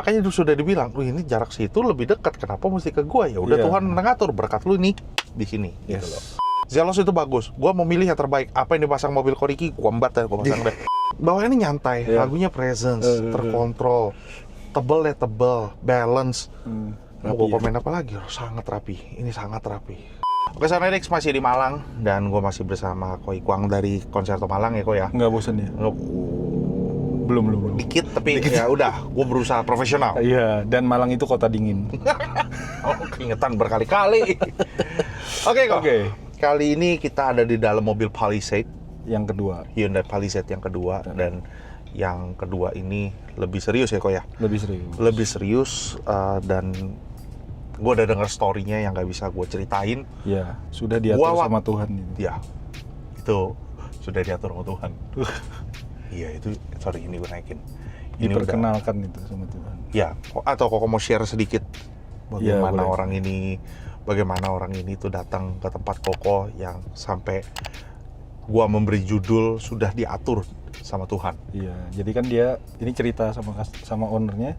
makanya sudah dibilang, ini jarak situ lebih dekat, kenapa mesti ke gua? Ya udah Tuhan mengatur berkat lu nih di sini gitu loh. Zelos itu bagus. Gua mau milih yang terbaik. Apa yang dipasang mobil Koriki, gua embat gua pasang deh. Bawahnya ini nyantai, lagunya presence, terkontrol, tebel balance. Mau gue komen apa lagi? Sangat rapi. Ini sangat rapi. Oke, Sonedix masih di Malang dan gue masih bersama Ko Ikwang dari Konserto Malang ya, Ko ya. Nggak bosan ya? Belum. Dikit tapi ya udah, gue berusaha profesional. Iya, dan Malang itu kota dingin. Keingetan berkali-kali. Oke, Ko. Kali ini kita ada di dalam mobil Palisade yang kedua. Hyundai Palisade yang kedua dan yang kedua ini lebih serius ya, Ko ya. Lebih serius dan gue udah denger story-nya yang gak bisa gue ceritain. Ya, sudah diatur sama Tuhan itu. Ya, itu sudah diatur sama Tuhan. Iya, itu, sorry ini gue naikin. Ini diperkenalkan udah, itu sama Tuhan. Ya, atau kok mau share sedikit bagaimana orang ini tuh datang ke tempat Koko yang sampai gue memberi judul sudah diatur sama Tuhan. Iya, jadi kan dia, ini cerita sama ownernya.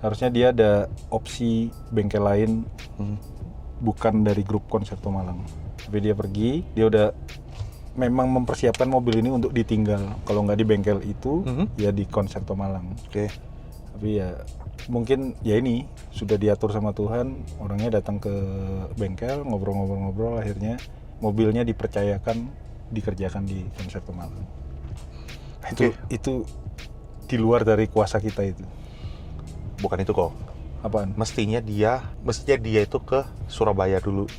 Harusnya dia ada opsi bengkel lain bukan dari grup Konserto Malang. Tapi dia pergi, dia udah memang mempersiapkan mobil ini untuk ditinggal. Kalau nggak di bengkel itu, ya di Konserto Malang. Tapi ya mungkin ya ini sudah diatur sama Tuhan. Orangnya datang ke bengkel, ngobrol-ngobrol, akhirnya mobilnya dipercayakan dikerjakan di Konserto Malang. Itu di luar dari kuasa kita itu. Bukan itu kok. Apaan? Mestinya dia itu ke Surabaya dulu.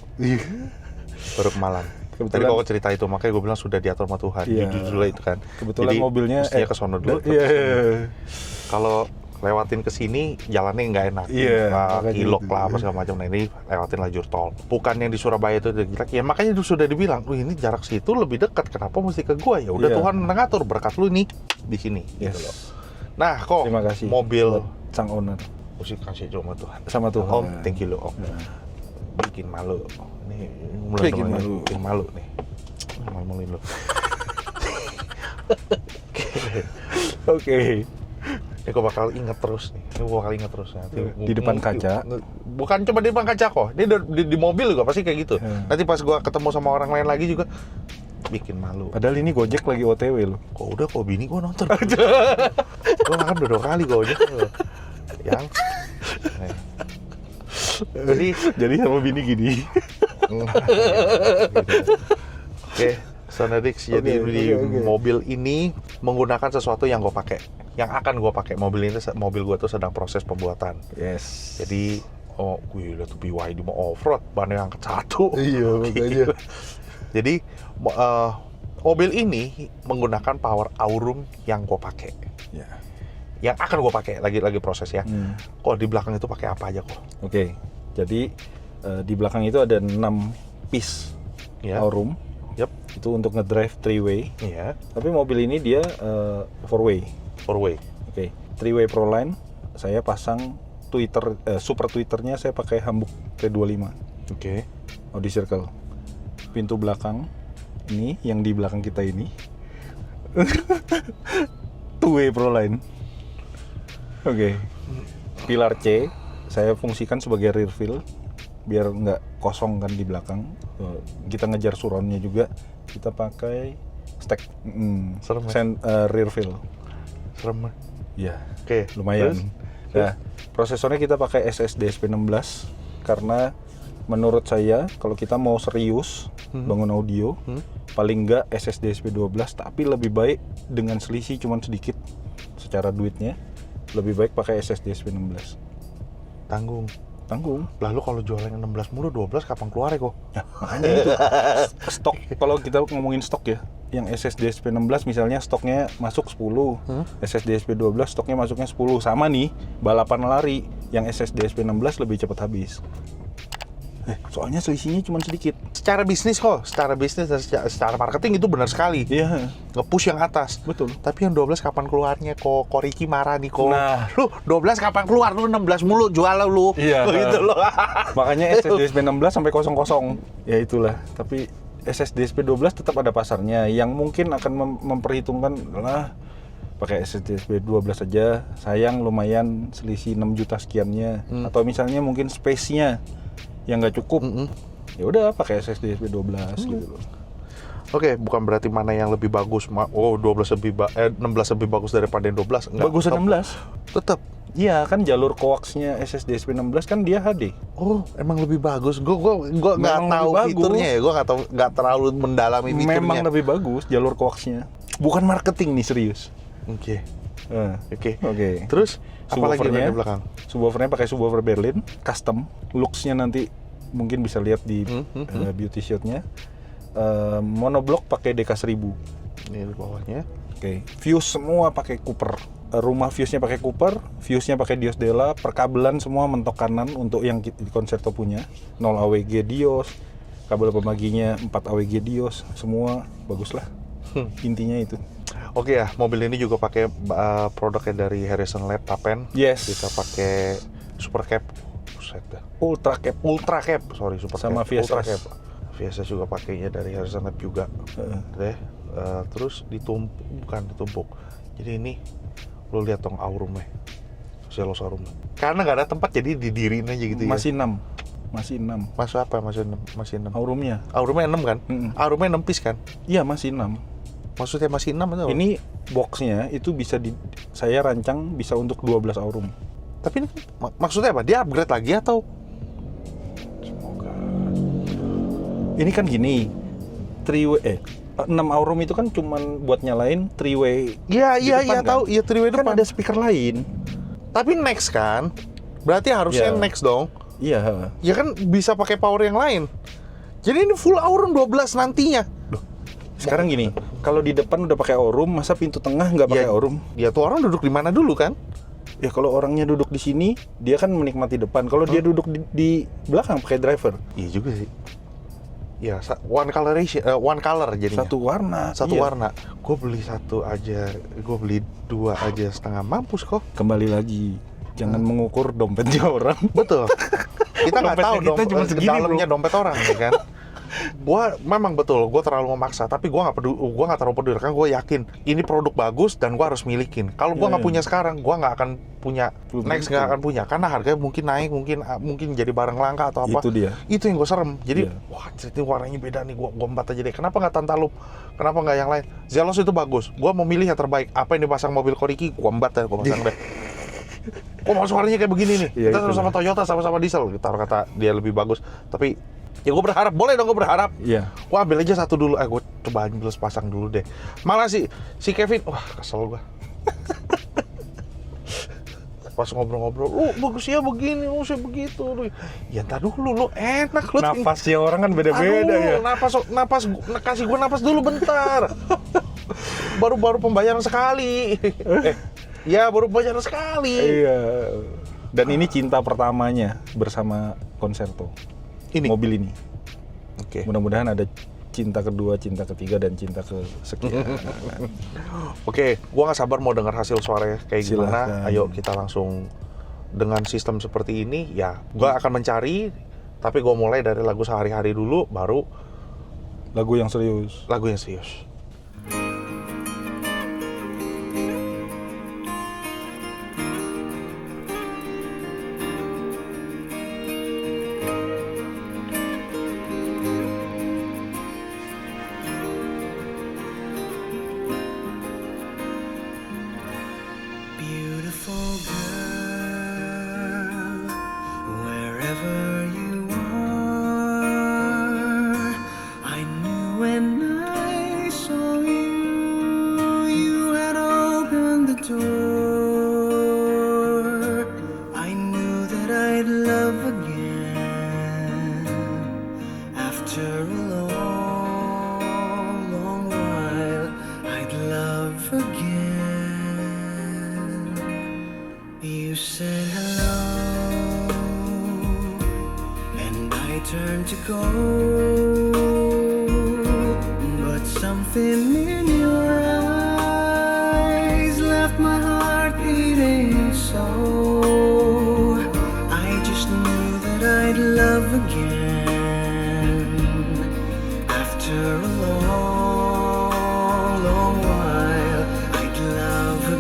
Baru ke Malang. Tadi kok cerita itu, makanya gue bilang sudah diatur sama Tuhan. Judulnya itu kan. Kebetulan jadi, mobilnya mestinya ke sono dulu. Kalau lewatin ke sini jalannya nggak enak. Kilok lah apa segala macam. Nah, ini lewatin lajur tol. Bukan yang di Surabaya itu jelek. Ya makanya sudah dibilang, ini jarak situ lebih dekat. Kenapa mesti ke gua? Ya udah Tuhan mengatur berkat lu nih di sini gitu loh. Nah, kok mobil sang owner. Musik kasih sama Tuhan. Sama Tuhan. Om, thank you lo Om. Bikin malu. Nih, mulai bikin malu nih. Malu-maluin lo. Oke. Ini gue bakal inget terus nih. Nanti di depan kaca. Bukan cuma di depan kaca kok. Ini di mobil juga pasti kayak gitu. Nanti pas gue ketemu sama orang lain lagi juga bikin malu. Padahal ini Gojek lagi OTW loh. Kok bini gue nonton. Gue makan 2 kali Gojek. Yang jadi sama bini gini. Oke, Sonedix. Jadi di mobil ini menggunakan sesuatu yang gue pakai, yang akan gue pakai. Mobil gue tuh sedang proses pembuatan. Jadi gue lihat tuh BYD mau off-road, bannya angkat 1. Iya, makanya. Jadi mobil ini menggunakan power Aurum yang gue pakai. Yang akan gue pakai, lagi proses ya. Kok di belakang itu pakai apa aja kok? Oke. Jadi di belakang itu ada 6 piece Aurum. Itu untuk ngedrive 3-way. Tapi mobil ini dia 4-way. Oke. 3-way Proline. Saya pasang super tweeternya saya pakai Hamburg T25. Audi Circle. Pintu belakang ini yang di belakang kita ini 2-way Proline. Pilar C saya fungsikan sebagai rear wheel biar nggak kosong kan di belakang. Kita ngejar surroundnya juga, kita pakai stack rear wheel. Serem ya. Lumayan. Nah, prosesornya kita pakai SSD SP16 karena menurut saya kalau kita mau serius bangun audio, paling nggak SSD SP12, tapi lebih baik dengan selisih cuman sedikit secara duitnya, lebih baik pakai SSD SP16. Tanggung. Lalu kalau jualan yang 16 mulu, 12 kapan keluar ya kok? Makanya itu stok. Kalau kita ngomongin stok ya, yang SSD SP16 misalnya stoknya masuk 10, SSD SP12 stoknya masuknya 10. Sama nih, balapan lari, yang SSD SP16 lebih cepat habis. Soalnya selisihnya cuma sedikit. Secara bisnis dan secara marketing itu benar sekali. Nge-push yang atas. Betul. Tapi yang 12 kapan keluarnya kok? Koriki marah nih kok. Nah, lu 12 kapan keluar? Lu 16 mulu jual lu. Gitu loh. Makanya SSD SP16 sampai kosong-kosong. Ya itulah. Tapi SSD SP12 tetap ada pasarnya. Yang mungkin akan memperhitungkan lah pakai SSD 12 aja, sayang lumayan selisih 6 juta sekiannya. Atau misalnya mungkin space-nya yang nggak cukup, ya udah pakai SSD 12 gitu loh. Oke, bukan berarti mana yang lebih bagus. 16 lebih bagus daripada yang 12. Enggak. Bagus 16. Tetap. Iya, kan jalur coax-nya SSD SP16 kan dia HD. Oh, emang lebih bagus. Gue nggak Memang tahu lebih fiturnya ya. Gue nggak terlalu mendalami fiturnya. Memang lebih bagus jalur coax-nya. Bukan marketing nih, serius. Oke. Oke. Terus apa lagi di belakang? Subwoofernya pakai subwoofer Berlin, custom. Looks-nya nanti mungkin bisa lihat di beauty shot-nya. Monoblock pakai DK1000. Ini di bawahnya. Oke. Fuse semua pakai Cooper. Rumah fuse-nya pakai Cooper, fuse-nya pakai Dios Della, perkabelan semua mentok kanan untuk yang di Concerto punya. 0 AWG Dios, kabel pembaginya 4 AWG Dios, semua bagus lah. Intinya itu. Oke ya, mobil ini juga pakai produknya dari Harrison Lab, Tapen. Yes. Kita pakai Super Cap. Buset dah. Ultra Cap, Sorry, Super sama Cap. VSS. Ultra Cap. VSS juga pakainya dari Harrison Lab juga. Terus ditumpuk. Jadi ini lo lihat dong aurumnya, Zelos aurumnya. Karena nggak ada tempat jadi didiriin aja gitu ya. Masih 6. Masuk apa? Masih 6. Aurumnya 6 kan? Aurumnya 6 piece kan? Iya, masih 6. Maksudnya masih 6 atau? Ini boxnya itu bisa saya rancang bisa untuk 12 aurum. Tapi ini maksudnya apa? Dia upgrade lagi atau? Semoga. Ini kan gini, 6 aurum itu kan cuman buat nyalain 3-way. Iya tahu. Iya 3-way kan depan. ada speaker lain. Tapi next kan? Berarti harusnya next dong. Iya. Ya kan bisa pakai power yang lain. Jadi ini full aurum 12 nantinya. Sekarang gini, kalau di depan udah pakai aurum, masa pintu tengah nggak pakai aurum? Ya tuh orang duduk di mana dulu kan? Ya kalau orangnya duduk di sini, dia kan menikmati depan. Kalau dia duduk di belakang pakai driver. Iya juga sih. Ya, one color jadinya. Satu warna. Gue beli satu aja, gue beli 2 aja setengah, mampus kok. Kembali lagi, jangan mengukur dompetnya orang. Betul. Kita nggak tahu cuma segini, dalamnya dompet orang, ya kan? Gue memang betul, gue terlalu memaksa, tapi gue nggak terlalu peduli, kan gue yakin ini produk bagus dan gue harus milikin. Kalau gue nggak punya sekarang, gue nggak akan punya, next nggak akan punya, karena harganya mungkin naik, mungkin jadi barang langka atau apa. Itu dia. Itu yang gue serem. Jadi, wah, ini warnanya beda nih, gue embat aja deh. Kenapa nggak Tantalum? Kenapa nggak yang lain? Zelos itu bagus. Gue mau milih yang terbaik. Apa yang dipasang mobil Koriki, gue embat deh, gue pasang deh. Kok mau suaranya kayak begini nih? Kita sama Toyota, sama diesel. Taruh kata dia lebih bagus. Tapi ya gue berharap, boleh dong gue berharap. Iya. Gue ambil aja satu dulu. Gue coba ambil pasang dulu deh. Malah si Kevin, wah kesel gue. Pas ngobrol-ngobrol, lu bagus ya begini, lu sih begitu. Ya entar dulu, lu enak lu. Napasnya orang kan beda-beda ya. Napas, kasih gue napas dulu bentar. Baru pembayaran sekali. Ya baru pembayaran sekali. Iya. Dan ini cinta pertamanya bersama Concerto. Ini mobil ini. Oke. Mudah-mudahan ada cinta kedua, cinta ketiga, dan cinta kesekian. Oke, gua nggak sabar mau dengar hasil suaranya kayak Silahkan. gimana. Ayo kita langsung dengan sistem seperti ini. Ya, gua akan mencari, tapi gua mulai dari lagu sehari-hari dulu, baru Lagu yang serius. lagu yang serius. Beautiful girl, wherever you are, I knew when I saw you, you had opened the door. I knew that I'd love again after a long, long while. I'd love again. You said hello, and I turned to go, but something in your eyes left my heart beating so. I just knew that I'd love again after a long, long while. I'd love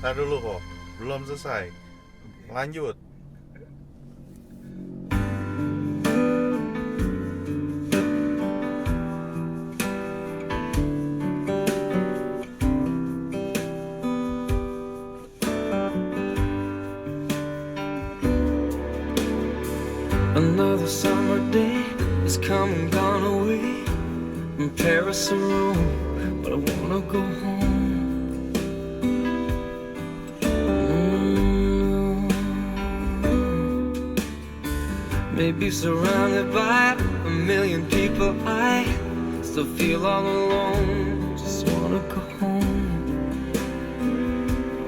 Ntar dulu kok, belum selesai. Lanjut. Another summer day is come and gone away from Paris or Rome, but I wanna go home. Maybe surrounded by a million people, I still feel all alone. Just wanna go home.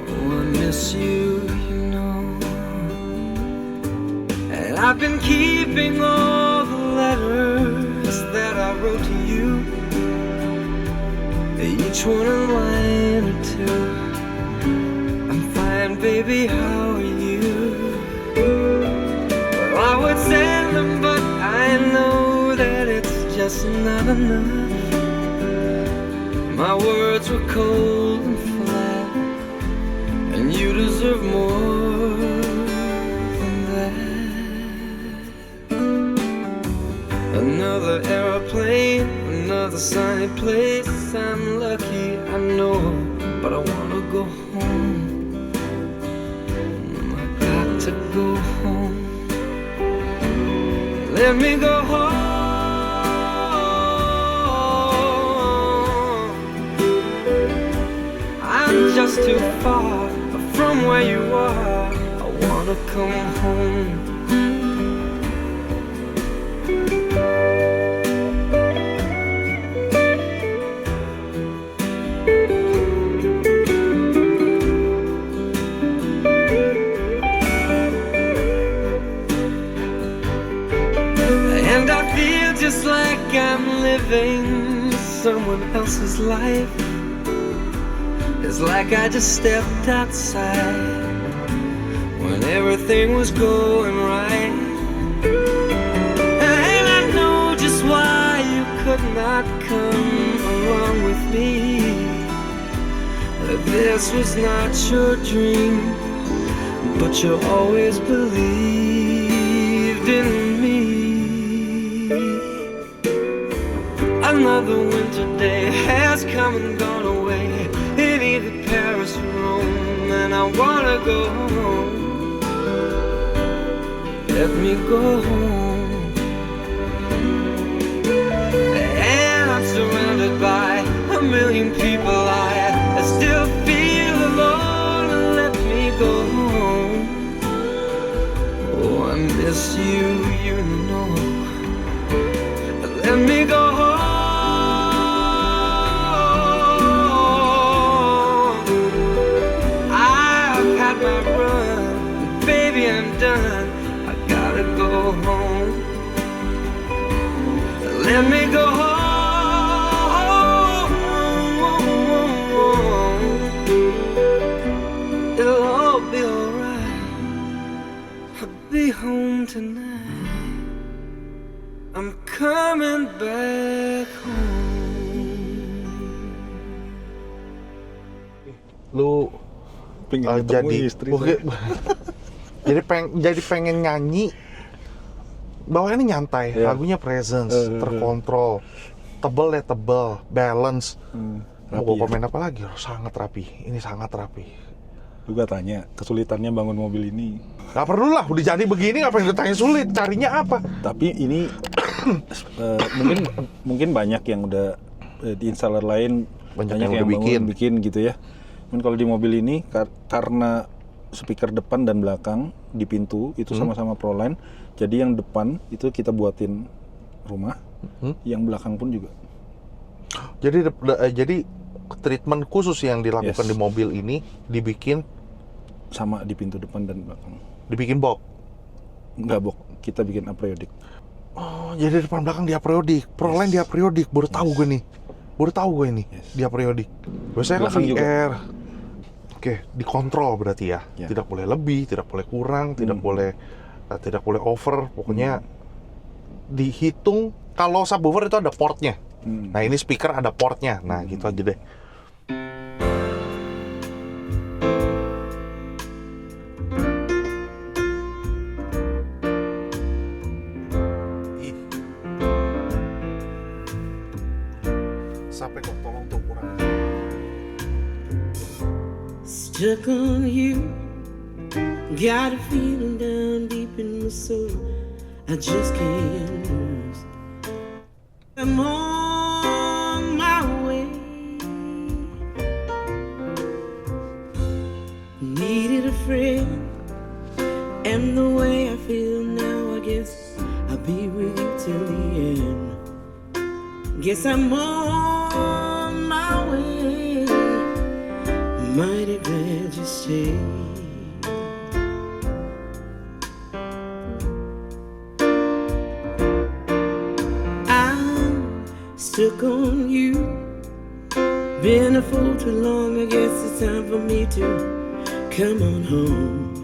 Oh, I miss you, you know. And I've been keeping all the letters that I wrote to you, each one a line or two. I'm fine, baby, how are you? Well, I would send them, but I know that it's just not enough. My words were cold and flat, and you deserve more than that. Another airplane, another sunny place. I'm lucky, I know, but I wanna go home. I got to go home. Let me go home. I'm just too far from where you are. I wanna come home. And I feel just like I'm living someone else's life. It's like I just stepped outside when everything was going right. And I know just why you could not come along with me. This was not your dream, but you always believed in me. Another winter day has come and gone away in either Paris or Rome, and I wanna go home. Let me go home. And I'm surrounded by a million people. I still feel alone. Let me go home. Oh, I miss you, you know. Let me go home. Baby, I'm done. I gotta go home. Let me go home. It'll all be alright. I'll be home tonight. I'm coming back home. Lu Pengen ketemu jadi istri oke. saya. jadi pengen nyanyi bawaannya nyantai, Yeah. lagunya presence, terkontrol, tebel ya tebel, balance. Mau Rapi gue ya. komen apa lagi? Sangat rapi, ini sangat rapi. Lu gak tanya kesulitannya bangun mobil ini. Gak perlu lah, udah jadi begini ngapain ditanya sulit, carinya apa? Tapi ini mungkin banyak yang udah di installer lain Banyak yang udah bangun bikin gitu ya. Cuman kalau di mobil ini karena speaker depan dan belakang di pintu itu sama-sama Proline, jadi yang depan itu kita buatin rumah, yang belakang pun juga. Jadi treatment khusus yang dilakukan Yes. di mobil ini dibikin Sama di pintu depan dan belakang. dibikin box. Enggak, kita bikin apriodik. Oh, jadi depan belakang dia periodik, Proline dia periodik. Baru tahu gue nih. Yes. Dia periodik. Biasanya kan Belakang juga. VR. Oke, dikontrol berarti ya. Ya. Tidak boleh lebih, tidak boleh kurang, tidak boleh over. Pokoknya dihitung. Kalau subwoofer itu ada portnya. Nah, ini speaker ada portnya. Nah, gitu aja deh. stuck on you. Got a feeling down deep in my soul I just can't lose. I'm on my way. Needed a friend, and the way I feel now, I guess I'll be with you till the end. Guess I'm on my way. Mighty glad you stayed. I'm stuck on you. Been a fool too long, I guess it's time for me to come on home.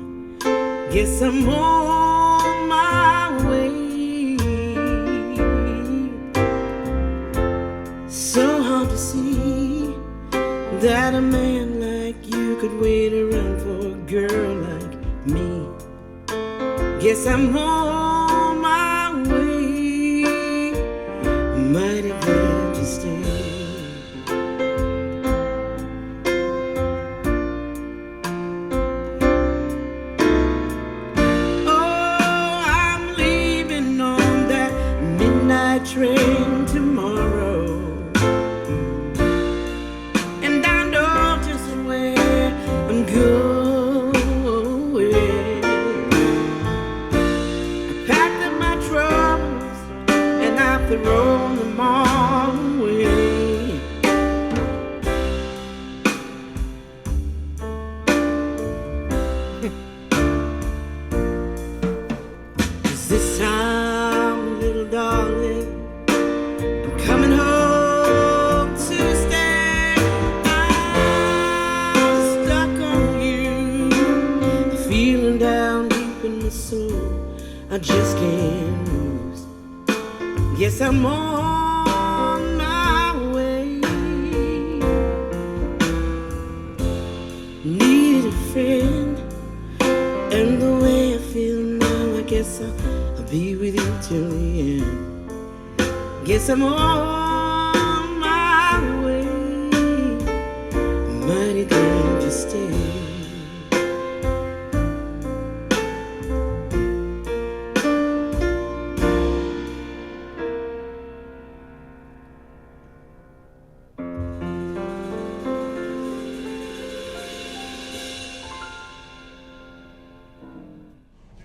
Guess I'm on my way. So hard to see that a man like you could wait around for a girl like me. Guess I'm on my way. Mighty glad to stay. Train tomorrow, and I know just where I'm going. I packed up my troubles and I've thrown them all away. 'Cause this time, little darling, coming home to stay. I'm stuck on you, feeling down deep in my soul I just can't lose. Yes, I'm on my way. Needed a friend, and the way I feel now, I guess I'll be with you till the end. Guess I'm on my way. Mighty glad you stayed.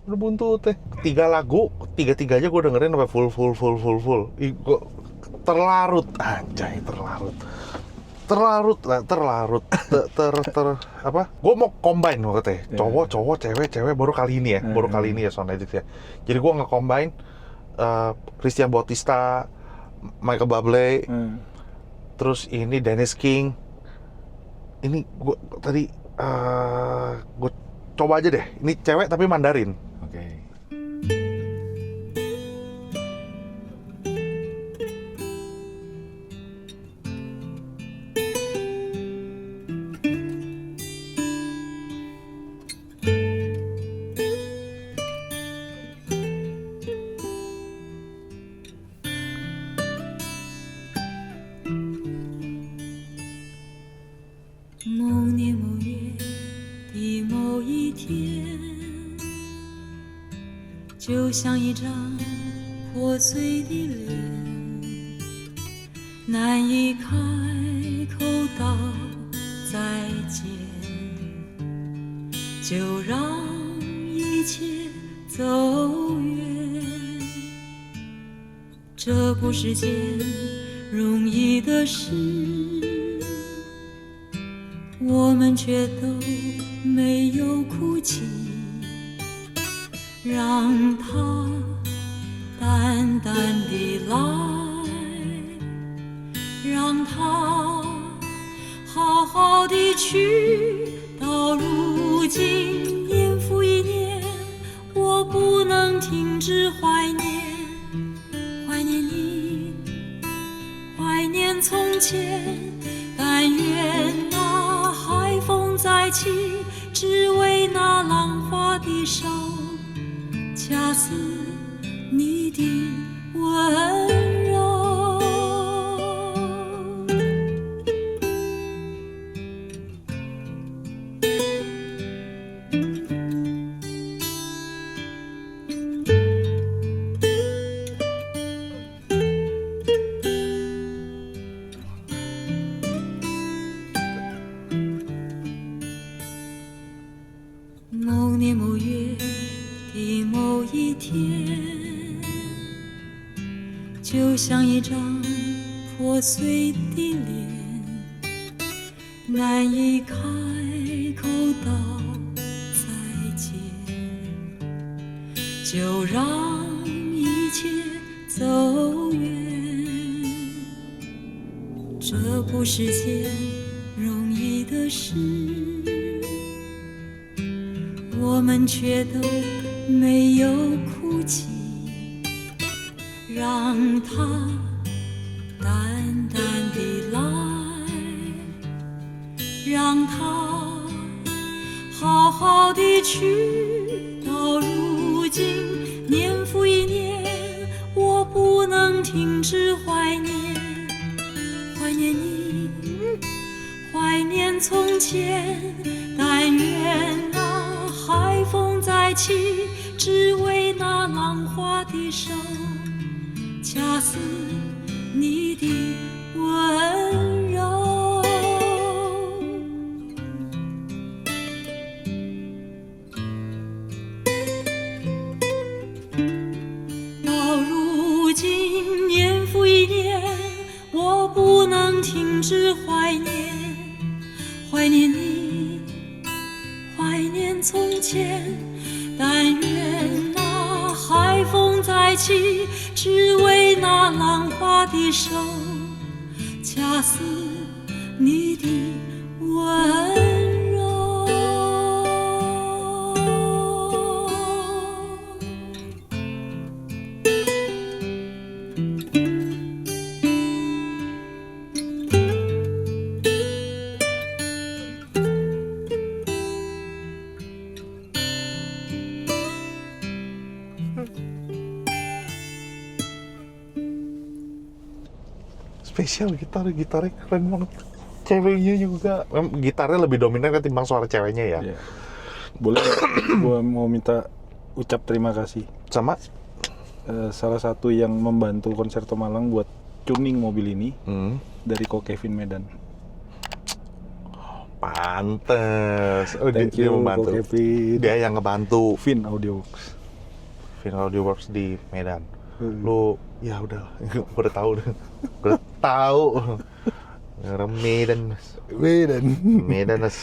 Udah buntu teh. 3 lagu, tiga-tiganya gue dengerin sampai full. Gue terlarut, anjay, terlarut. Apa? Gue mau combine waktu cowok, cewek baru kali ini ya Sound Addicts ya. Jadi gue nge-combine Christian Bautista, Michael Bublé, terus ini Dennis King. Ini gue tadi gue coba aja deh. Ini cewek tapi Mandarin. Oke.的某一天，就像一张破碎的脸，难以开口道再见，就让一切走远。这不是件容易的事，我们却都没有哭泣，让它淡淡地来，让它好好地去。到如今年复一年，我不能停止怀念，怀念你，怀念从前，但愿那海风再起，只为那浪花的手，恰似你的温柔。张破碎的脸，难以开口道再见，就让一切走远。这不是件容易的事，我们却都没有哭泣，让它淡淡地来，让它好好地去。到如今年复一年，我不能停止怀念，怀念你，怀念从前。但愿那海风再起，只为那浪花的手，恰似你的温柔。到如今年复一年，我不能停止怀念，怀念你，怀念从前。但愿那海风再起，只为那浪花的手，恰似你的温柔。Spesial gitarnya keren banget. Ceweknya juga, gitarnya lebih dominan ketimbang suara ceweknya ya. Iya. Boleh gua mau minta ucap terima kasih Sama salah satu yang membantu Concerto Malang buat tuning mobil ini, dari Ko Kevin Medan. pantes. Thank Dia you membantu. Ko Kevin. Dia yang ngebantu Vin Audioworks. Vin Audioworks di Medan. Lu ya udah udah tahu udah tahu Medan Mas.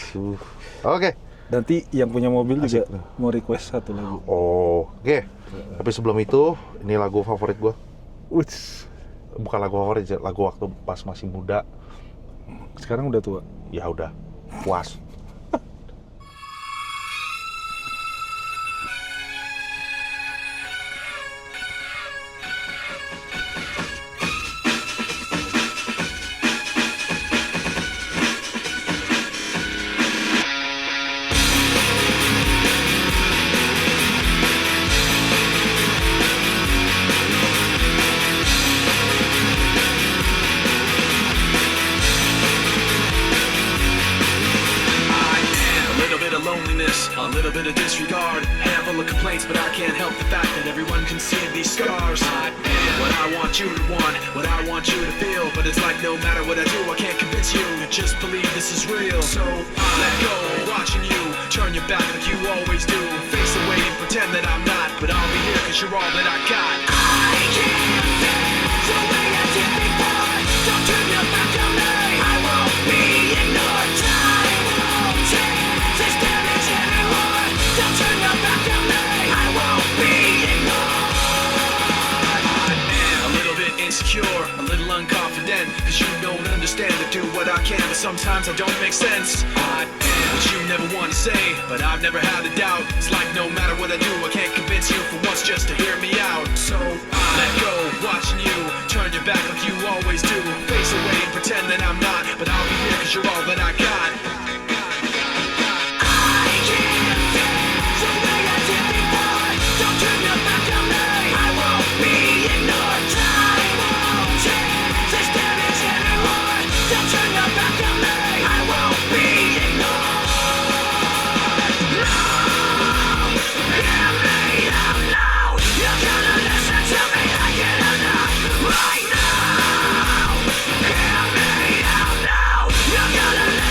Oke. Nanti yang punya mobil Asik. juga mau request satu lagu. Oke. Tapi sebelum itu, ini lagu favorit gue. Bukan lagu favorit, lagu waktu pas masih muda. Sekarang udah tua. Ya udah, puas. A little bit of disregard, handful of complaints, but I can't help the fact that everyone can see these scars. I am what I want you to want, what I want you to feel, but it's like no matter what I do, I can't convince you to just believe this is real. So I let go, watching you turn your back like you always do, face away and pretend that I'm not, but I'll be here 'cause you're all that I got. I can't feel the way I did before. Don't turn your back on me. I won't be ignored. Time won't change this damage anymore. Don't turn your back on me. I won't be ignored. I am a little bit insecure, a little unconfident, 'cause you don't understand. I do what I can, but sometimes I don't make sense. I am what you never want to say, but I've never had a doubt. It's like no matter what I do, I can't convince you for once just to hear me out. So I let go, watching you turn your back like you always do, face away and pretend that I'm not, but I'll be here 'cause you're all that I got. I can't feel the way I did before. Don't turn your back on me. I won't be ignored. Time won't change this damage anymore. Don't turn your back on me. I won't be ignored. No, hear me out loud. You're gonna listen to me like it or not right now. Hear me out loud. You're gonna listen.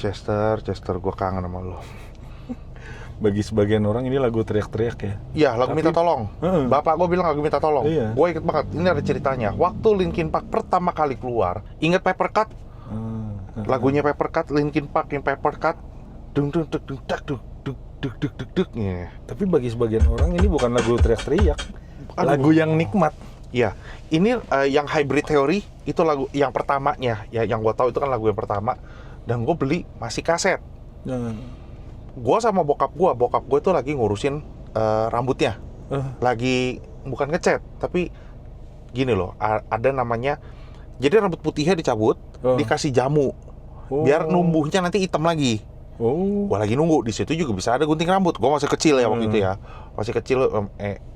Chester, gue kangen sama lo. Bagi sebagian orang ini lagu teriak-teriak ya. Iya, lagu minta tolong. Bapak gue bilang lagu minta tolong. Iya. Gue inget banget, ini ada ceritanya. Waktu Linkin Park pertama kali keluar, inget Papercut? Lagunya Papercut, Linkin Park yang Papercut. Dung dung dung dung dak dung dung dung dung dung dung. Tapi bagi sebagian orang ini bukan lagu teriak-teriak. Lagu yang nikmat. Iya, ini yang Hybrid Theory itu lagu yang pertamanya. Ya, yang gue tahu itu kan lagu yang pertama. Dan gue beli masih kaset. Gue sama bokap gue tuh lagi ngurusin rambutnya. Lagi bukan ngecat, tapi gini loh, ada namanya. Jadi rambut putihnya dicabut, dikasih jamu, biar numbuhnya nanti hitam lagi. Gue lagi nunggu di situ juga bisa ada gunting rambut. Gue masih kecil ya waktu itu ya, masih kecil.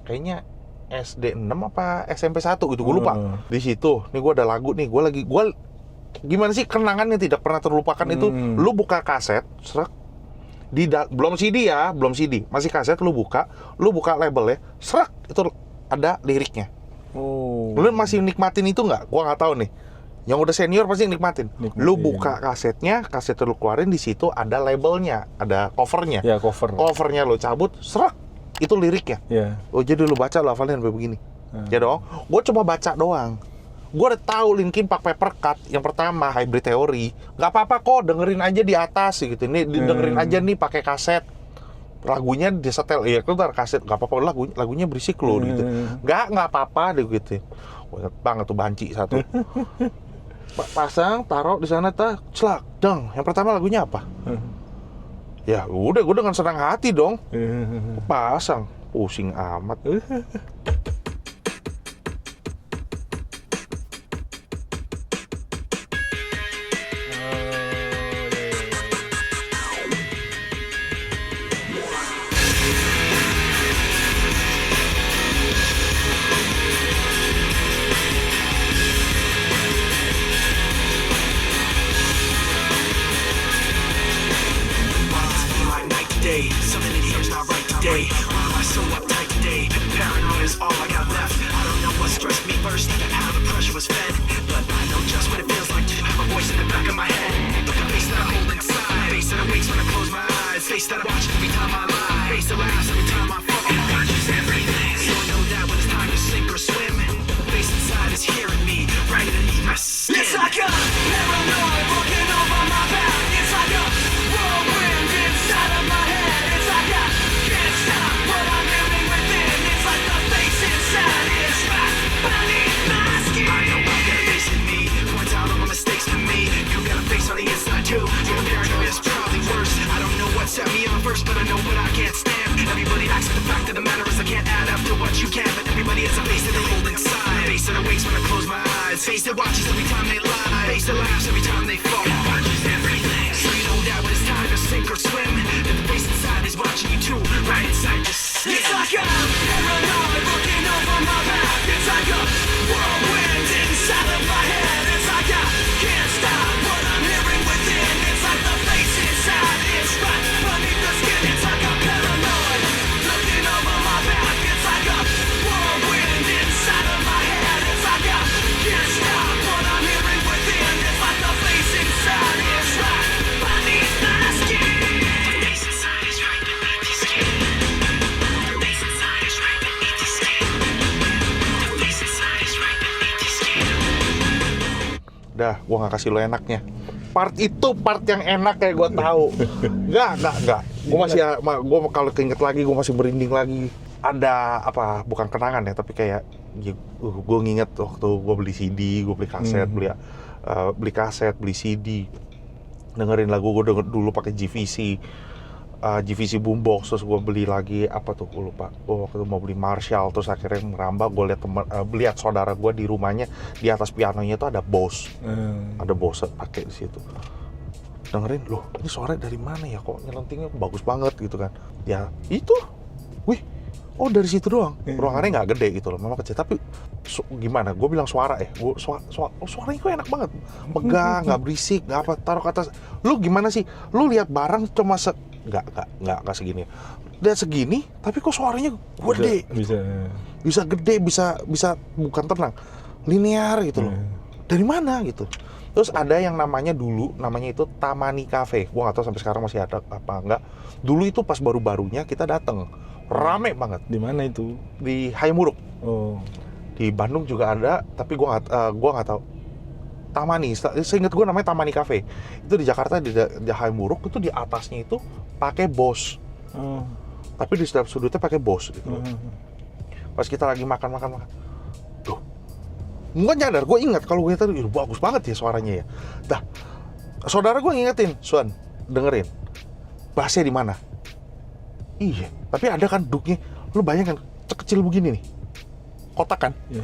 Kayaknya SD 6 apa SMP 1 gitu, gue lupa. Di situ, nih gue ada lagu nih, gue gimana sih kenangan yang tidak pernah terlupakan itu. Lu buka kaset, serak. Belum CD ya, belum CD, masih kaset. Lu buka labelnya, serak, itu ada liriknya. Lu masih nikmatin itu nggak? Gua nggak tahu nih. Yang udah senior pasti nikmatin. Lu buka kasetnya, kaset lu keluarin, di situ ada labelnya, ada covernya. Ya, cover. Covernya lu cabut, serak, itu liriknya. Ya. Oh, jadi lu baca, lu hafalin sampai begini. Ya dong. Gua cuma baca doang. Gue udah tahu Linkin Park Papercut yang pertama, Hybrid Theory. Nggak apa-apa kok, dengerin aja di atas gitu. Ini dengerin aja nih pakai kaset. Lagunya disetel, iya keluar kaset, nggak apa-apa, lagunya berisik loh gitu. Nggak apa-apa deh gitu. Gue inget banget tuh banci satu. Pasang, taruh di sana, celak, dong. Yang pertama lagunya apa? Ya udah, gue dengan senang hati dong. Pasang, pusing amat. Something in here's not right today. Why am I so uptight today? Paranoia is all I got left. I don't know what stressed me first, how the pressure was fed, but I know just what it feels like to have a voice in the back of my head. Like a face that I hold inside, face that awakes when I close my eyes, face that I watch every time I lie, face that laughs every time I fall. It watches everything, so I know that when it's time to sink or swim, the face inside is hearing me right underneath my skin. It's like a paranoid looking over my back. It's like a whirlwind inside of my head. Set me on first, but I know what I can't stand. Everybody acts with the fact of the matter is I can't add up to what you can. But everybody has a face that they hold inside, face that awakes when I close my eyes, face that watches every time they lie, face that laughs every time they fall. It watches everything, so you know that when it's time to sink or swim, that the face inside is watching you too, right inside your skin. It's like a paranoid looking over my back. It's like a whirlwind inside of my head. It's like I can't stop what I'm hearing within. It's like the face inside is right beneath the skin. It's like a paranoid looking over my back. It's like a whirlwind inside of my head. It's like I can't stop what I'm hearing within. It's like the face inside is right beneath the skin. The face inside is right beneath the skin. The face inside is right beneath the skin. The face inside is right beneath the skin. Dah, gua nggak kasih lo enaknya. Part itu part yang enak kayak gue tahu. Enggak. Gue masih, gue kalau keinget lagi, gue masih merinding lagi. Ada apa? Bukan kenangan ya, tapi kayak gue nginget waktu gue beli CD, gue beli kaset, beli kaset, beli CD, dengerin lagu. Gue denger dulu pakai GVC boombox, terus gue beli lagi apa tuh, gue lupa. Gue waktu itu mau beli Marshall, terus akhirnya merambah. Gue lihat saudara gue di rumahnya, di atas pianonya itu ada Bose, ada Bose pakai di situ. Dengerin, loh ini suaranya dari mana ya, kok nyelentingnya bagus banget gitu kan. Ya itu, oh dari situ doang. Ruangannya nggak gede gitu loh, memang kecil, tapi gimana? Gue bilang suara ya, suaranya kok enak banget, megah, nggak berisik, nggak apa, taruh ke atas. Lu gimana sih? Lu lihat barang cuma nggak segini. Udah segini, tapi kok suaranya gede. Bisa gede, bisa bukan tenang, linear gitu loh. dari mana gitu. Terus ada yang namanya itu Tamani Cafe. Gua nggak tahu sampai sekarang masih ada apa enggak. Dulu itu pas baru-barunya kita dateng, rame banget. Di mana itu? Di Hayamuruk. Oh. Di Bandung juga ada, tapi gua nggak tahu. Tamani, seingat gua namanya Tamani Cafe. Itu di Jakarta di Hayamuruk itu di atasnya itu pakai Bose. Oh. Tapi di setiap sudutnya pakai Bose gitu. Pas kita lagi makan. Tuh. Gue nyadar, gue ingat kalau gue tadi bagus banget ya suaranya ya. Dah, saudara gue ngingetin, Suan, dengerin, bassnya di mana? Iya, tapi ada kan duknya. Lu bayangkan, kecil begini nih, kotak kan? Yeah.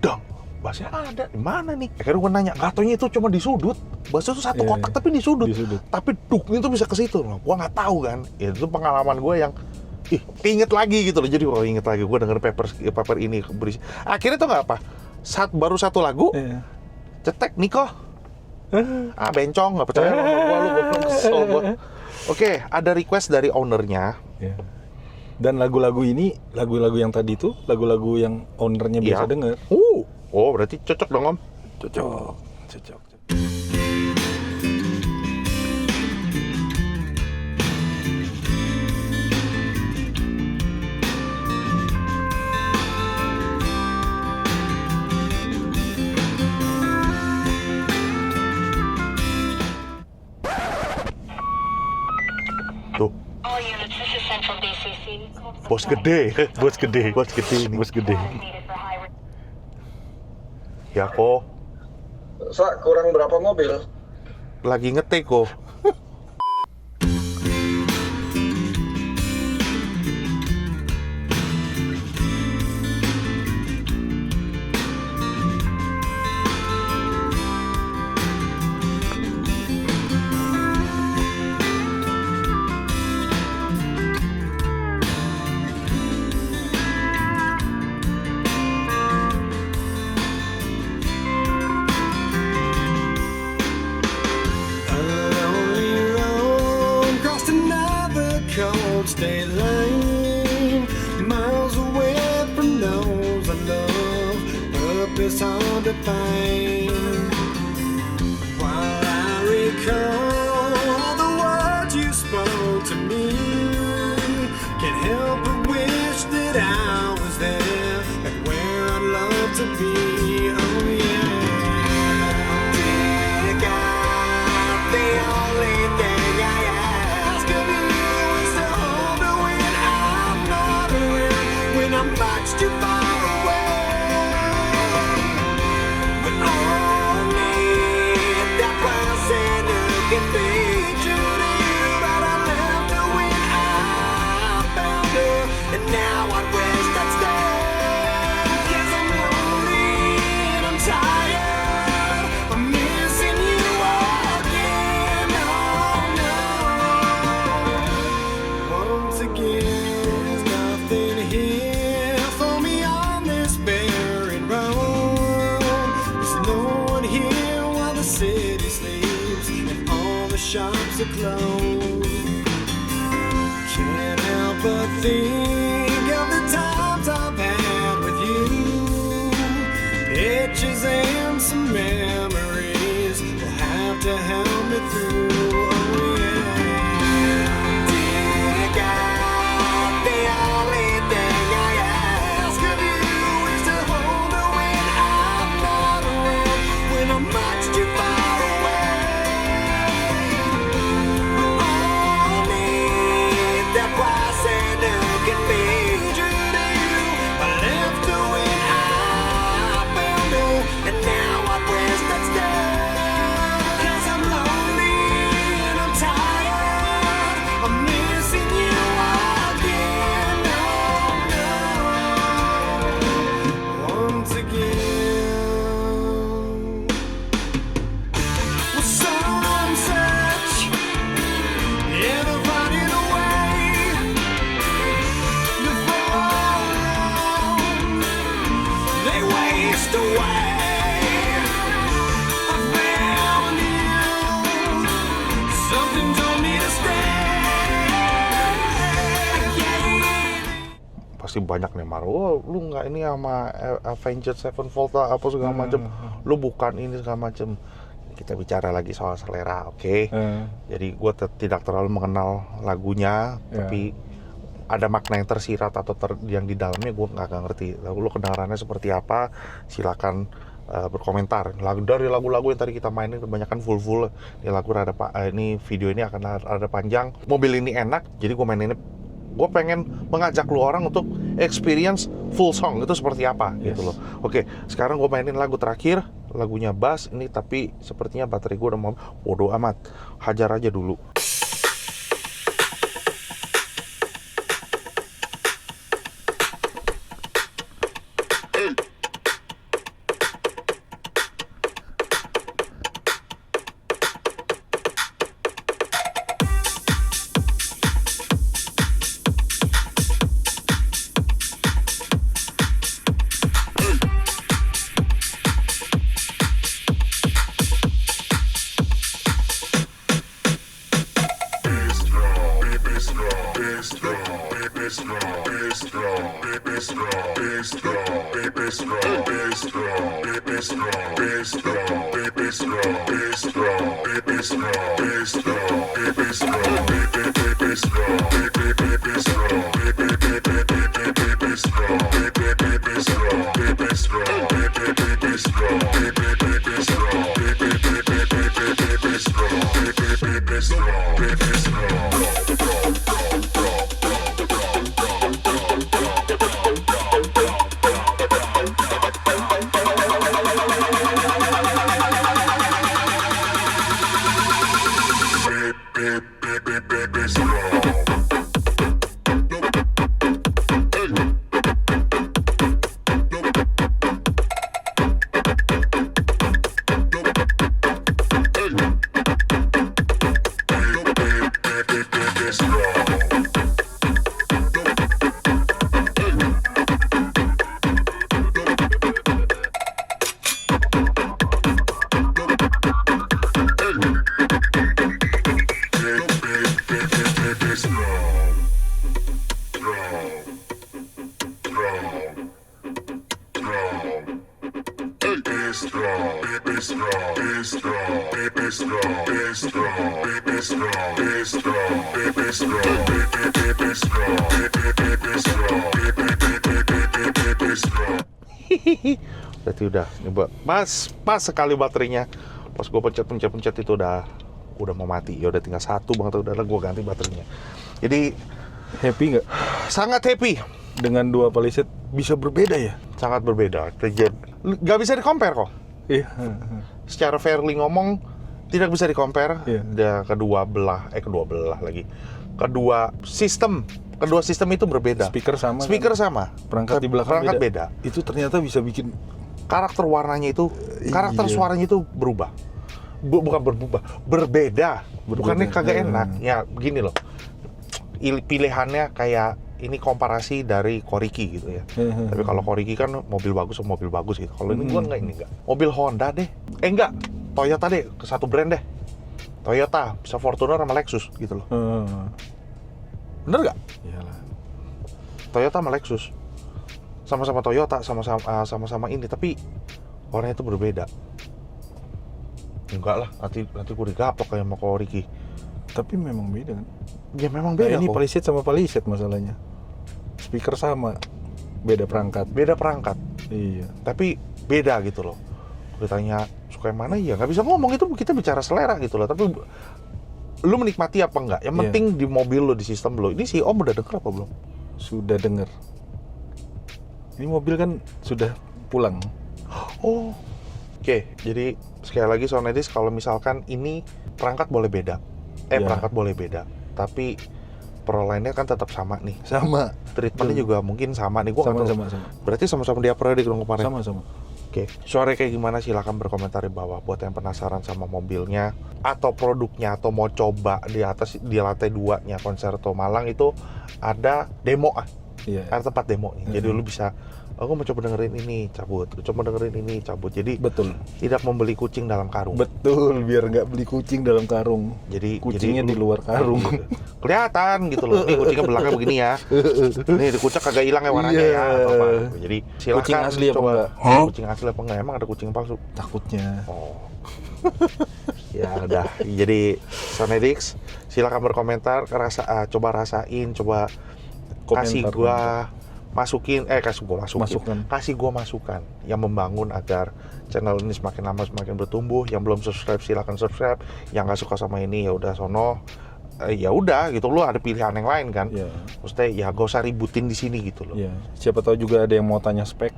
Dang, bassnya ada di mana nih? Akhirnya gue nanya, nggak taunya itu cuma di sudut. Bassnya tuh satu kotak tapi di sudut. Tapi duknya tuh bisa ke situ loh. Gue nggak tahu kan. Ya, itu pengalaman gue yang keinget lagi gitu loh. Jadi inget lagi, gue denger paper ini berisi. Akhirnya tuh nggak apa? Baru satu lagu, cetek Niko. Bencong, nggak percaya sama gue, kesel gue. Oke, ada request dari ownernya. Dan lagu-lagu ini, lagu-lagu yang tadi itu, lagu-lagu yang ownernya biasa denger. Oh, berarti cocok dong, Om. Cocok. Tuh. All units, this is Central BCC. Bos gede ini. Bos gede. Ya kok. Sa, kurang berapa mobil? Lagi ngetik kok. State line, miles away from those I love, purpose hard to find. While I recall the words you spoke to me, can't help but wish that I was there and where I'd love to be. Oh yeah, dear God, the only thing I ask of you is to hold me when I'm not around, when I'm much too far away. But only that person who can be true to you. But I left her when I found her, and now I wish I'd stay. 'Cause I'm lonely and I'm tired, I'm missing you again. Oh no. Once again, there's nothing here for me on this barren road. There's no one here while the city sleeps and all the shops are closed. Can't help but think of the times I've had with you. Pictures and some memories will have to help me through. Oh yeah. Dear God, the only thing I ask of you is to hold me when I'm not around, when I'm much too far away. pasti banyak nih marah. Oh, lu nggak ini sama Avenged Sevenfold lah, apa segala macem. Lu bukan ini segala macem. Kita bicara lagi soal selera, oke? Jadi gue tidak terlalu mengenal lagunya, tapi ada makna yang tersirat atau yang di dalamnya gue nggak ngerti. Lalu kedengarannya seperti apa? Silakan berkomentar. Dari lagu-lagu yang tadi kita mainin kebanyakan full. Ini lagu ini video ini akan ada panjang. Mobil ini enak, jadi gue mainin. Gue pengen mengajak lu orang untuk experience full song itu seperti apa gitu loh. Oke, sekarang gue mainin lagu terakhir, lagunya Bass ini, tapi sepertinya baterai gue udah mau bodo amat. Hajar aja dulu. Berarti udah nyoba pas sekali baterainya. Pas gue pencet itu udah mau mati. Ya udah tinggal satu banget, udah gue ganti baterainya. Jadi Happy nggak? sangat happy. Dengan dua Palisade bisa berbeda ya? Sangat berbeda. Gak bisa di-compare kok. Iya. Secara fairly ngomong tidak bisa di-compare. Iya. Kedua sistem itu berbeda. Speaker sama. Perangkat di belakang beda. Itu ternyata bisa bikin karakter warnanya itu, karakter suaranya itu berubah. Bukan berubah, berbeda. Bukannya kagak enak. Ya begini loh. Pilihannya kayak ini komparasi dari Koriki gitu ya. Tapi kalau Koriki kan mobil bagus gitu. Kalau ini gua enggak. Mobil Honda deh. Enggak. Toyota deh, ke satu brand deh. Toyota, bisa Fortuner sama Lexus gitu loh. Bener nggak? Iyalah. Toyota sama Lexus, sama-sama Toyota, sama-sama ini, tapi warnanya itu berbeda. Enggak lah, nanti gue digaplok kayak sama Koriki. Tapi memang beda kan? Ya memang beda. Ini Palisade sama Palisade masalahnya. Speaker sama, beda perangkat. Iya. Tapi beda gitu loh. Ditanya suka yang mana, ya nggak bisa ngomong, itu kita bicara selera gitu loh. Tapi lu menikmati apa enggak? Yang penting di mobil lo, di sistem lo. Ini si Om udah denger apa belum? Sudah denger. Ini mobil kan sudah pulang. Oh. Oke, jadi sekali lagi Sonedis, kalau misalkan ini perangkat boleh beda. Perangkat boleh beda. Tapi Proline-nya kan tetap sama nih. Sama. Treatment-nya juga mungkin sama nih. Gua Sama. Berarti sama-sama di Aprilia dong kemarin. Sama. Oke, suaranya kayak gimana silakan berkomentar di bawah. Buat yang penasaran sama mobilnya atau produknya atau mau coba di lantai 2-nya Concerto Malang itu ada demo Iya. ada tempat demonya. Jadi lu bisa Aku mau coba dengerin ini, cabut. Coba dengerin ini, cabut. Jadi Betul. tidak membeli kucing dalam karung. Betul, biar nggak beli kucing dalam karung. Jadi Kucingnya jadi di luar karung. Kelihatan gitu loh. Nih kucingnya belakangnya begini ya. Nih di kucek kagak hilang ya warnanya Iya. ya atau apa. Jadi silakan Kucing asli apa coba. enggak? Kucing asli apa enggak? Emang ada kucing palsu? Takutnya. Oh. Ya udah. Jadi Sonedix silakan berkomentar, coba rasain, coba kasih Komentar, gua masukin Masukan. kasih gua masukan yang membangun agar channel ini semakin lama semakin bertumbuh. Yang belum subscribe silakan subscribe, yang nggak suka sama ini ya udah sono. Ya udah gitu, lu ada pilihan yang lain kan. Iya. Maksudnya ya gak usah ributin di sini gitu loh. Iya. Siapa tahu juga ada yang mau tanya spek.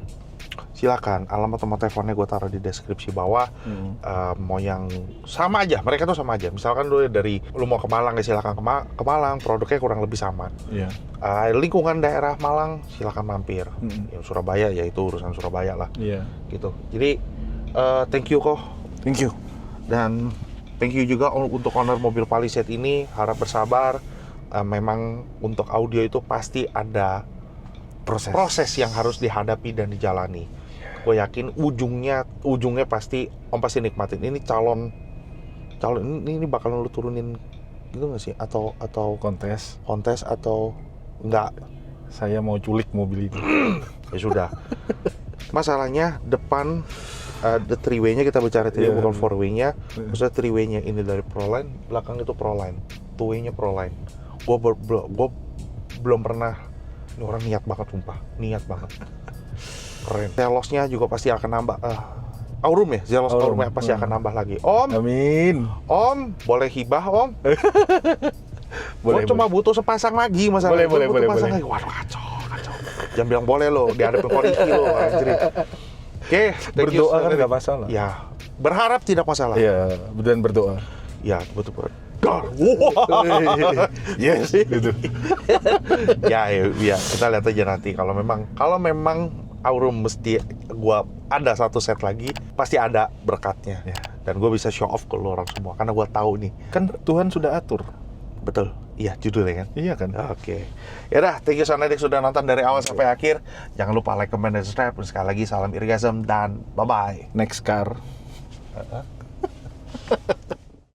Silakan, alamat nomor teleponnya gue taruh di deskripsi bawah. Mau yang sama aja, mereka tuh sama aja. Misalkan lu mau ke Malang ya silakan ke Malang, produknya kurang lebih sama. Iya. Lingkungan daerah Malang silakan mampir. Yang Surabaya ya itu urusan Surabaya lah. Iya. Gitu. Jadi thank you kok. Thank you. Dan thank you juga untuk owner mobil Palisade ini, harap bersabar. Memang untuk audio itu pasti ada proses yang harus dihadapi dan dijalani. Gue yakin ujungnya pasti Om pasti nikmatin. Ini calon ini bakal lu turunin gitu nggak sih? Atau Kontes. atau enggak? Saya mau culik mobil itu. Ya sudah. Masalahnya depan the three way-nya kita bicara three bukan four way-nya. Maksudnya three way-nya ini dari Proline, belakang itu Proline, two way-nya Proline. Gue belum pernah. Ini orang niat banget sumpah, niat banget. Keren. Zelosnya juga pasti akan nambah. Aurum ya, Zelos Aurumnya pasti akan nambah lagi. Om, Amin. Om, boleh hibah Om? Boleh. Gua cuma butuh sepasang lagi masalahnya. Boleh. Lagi. Waduh kacau. Jangan bilang boleh lo, dihadapin Koriki lo. Oke, Berdoa kan nggak masalah. Ya, berharap tidak masalah. Iya, dan berdoa. Ya, betul. Yes, gitu. ya, kita lihat aja nanti. Kalau memang Aurum mesti gua ada satu set lagi, pasti ada berkatnya. Ya. Dan gua bisa show off ke lu orang semua karena gua tahu nih. Kan Tuhan sudah atur. Betul. Iya, judulnya kan. Iya kan? Oke. Ya udah, thank you Sonedix sudah nonton dari awal sampai akhir. Jangan lupa like, comment, dan subscribe. Dan sekali lagi salam Irgasm dan bye-bye. Next car.